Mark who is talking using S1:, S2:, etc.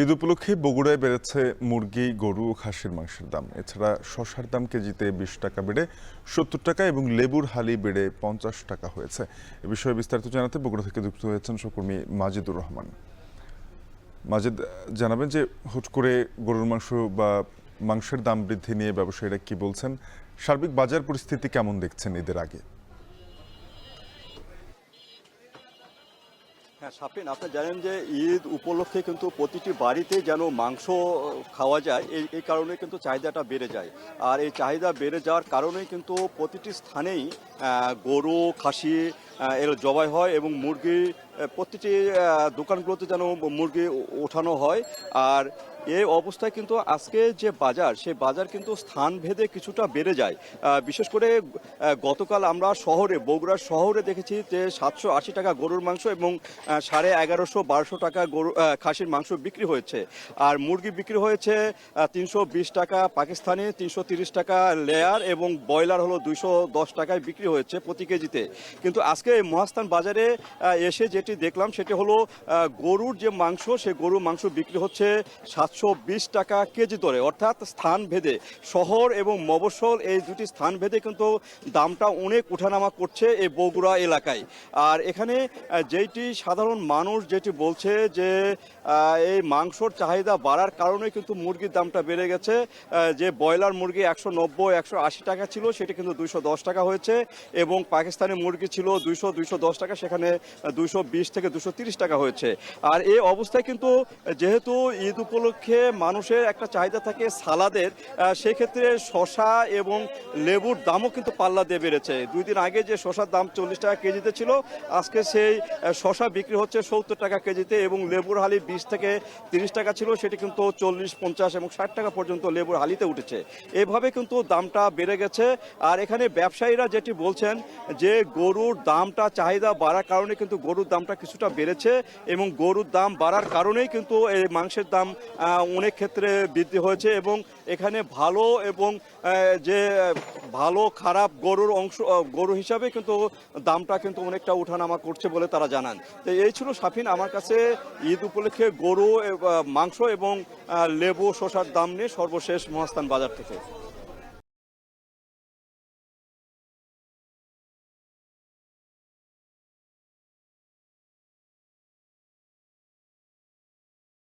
S1: ঈদ উপলক্ষে বগুড়ায় বেড়েছে মুরগি, গরু ও খাসির মাংসের দাম। এছাড়া শসার দাম কেজিতে 20 টাকা বেড়ে 70 টাকা এবং লেবুর হালি বেড়ে 50 টাকা হয়েছে। এ বিষয়ে বিস্তারিত জানাতে বগুড়া থেকে যুক্ত হয়েছেন সহকর্মী মাজিদুর রহমান। মাজিদ, জানাবেন যে হুট করে গরুর মাংস বা মাংসের দাম বৃদ্ধি নিয়ে ব্যবসায়ীরা কি বলছেন, সার্বিক বাজার পরিস্থিতি কেমন দেখছেন ঈদের আগে?
S2: হ্যাঁ শাফিন, আপনি জানেন যে ঈদ উপলক্ষে কিন্তু প্রতিটি বাড়িতে যেন মাংস খাওয়া যায়, এই কারণে কিন্তু চাহিদাটা বেড়ে যায়। আর এই চাহিদা বেড়ে যাওয়ার কারণেই কিন্তু প্রতিটি স্থানেই গরু, খাসি এর জবাই হয় এবং মুরগি প্রতিটি দোকানগুলোতে যেন মুরগি ওঠানো হয়। আর এই অবস্থায় কিন্তু আজকে যে বাজার, সেই বাজার কিন্তু স্থান ভেদে কিছুটা বেড়ে যায়। বিশেষ করে গতকাল আমরা বগুড়ার শহরে দেখেছি যে 780 টাকা গরুর মাংস এবং 1150-1200 টাকা গরু খাসির মাংস বিক্রি হয়েছে। আর মুরগি বিক্রি হয়েছে 320 টাকা পাকিস্তানি, 330 টাকা লেয়ার এবং ব্রয়লার হলো 210 টাকায় বিক্রি হয়েছে প্রতি কেজিতে। কিন্তু আজকে এই মহাস্থান বাজারে এসে যেটি দেখলাম সেটি হলো গরুর যে মাংস, সেই গরুর মাংস বিক্রি হচ্ছে 720 টাকা কেজি দরে, অর্থাৎ স্থান ভেদে শহর এবং মফস্বল এই দুটি স্থান ভেদে কিন্তু দামটা অনেক ওঠানামা করছে এই বগুড়া এলাকায়। আর এখানে যেটি সাধারণ মানুষ যেটি বলছে যে এই মাংসর চাহিদা বাড়ার কারণে কিন্তু মুরগির দামটা বেড়ে গেছে। যে ব্রয়লার মুরগি 190-180 টাকা ছিল, সেটি কিন্তু 210 টাকা হয়েছে এবং পাকিস্তানি মুরগি ছিল 200-210 টাকা, সেখানে 220 থেকে 230 টাকা হয়েছে। আর এই অবস্থায় কিন্তু যেহেতু ঈদ উপলক্ষে মানুষের একটা চাহিদা থাকে সালাদের, সেক্ষেত্রে শসা এবং লেবুর দামও কিন্তু পাল্লা দিয়ে বেড়েছে। 2 দিন আগে যে শসার দাম 40 টাকা কেজিতে ছিল, আজকে সেই শসা বিক্রি হচ্ছে 70 টাকা কেজিতে এবং লেবুর হালি 20 থেকে 30 টাকা ছিল, সেটি কিন্তু 40, 50 এবং 60 টাকা পর্যন্ত লেবুর হালিতে উঠেছে। এভাবে কিন্তু দামটা বেড়ে গেছে। আর এখানে ব্যবসায়ীরা যেটি বলছেন যে গরুর দামটা চাহিদা বাড়ার কারণে কিন্তু গরুর দামটা কিছুটা বেড়েছে এবং গরুর দাম বাড়ার কারণেই কিন্তু এই মাংসের দাম অনেক ক্ষেত্রে বৃদ্ধি হয়েছে এবং এখানে ভালো এবং যে ভালো খারাপ গরুর অংশ গরু হিসাবে কিন্তু দামটা কিন্তু অনেকটা ওঠানামা করছে বলে তারা জানান। তো এই ছিল শাফিন আমার কাছে ঈদ উপলক্ষে গরু, মাংস এবং লেবু, শসার দাম নিয়ে সর্বশেষ মহাস্থান বাজার থেকে।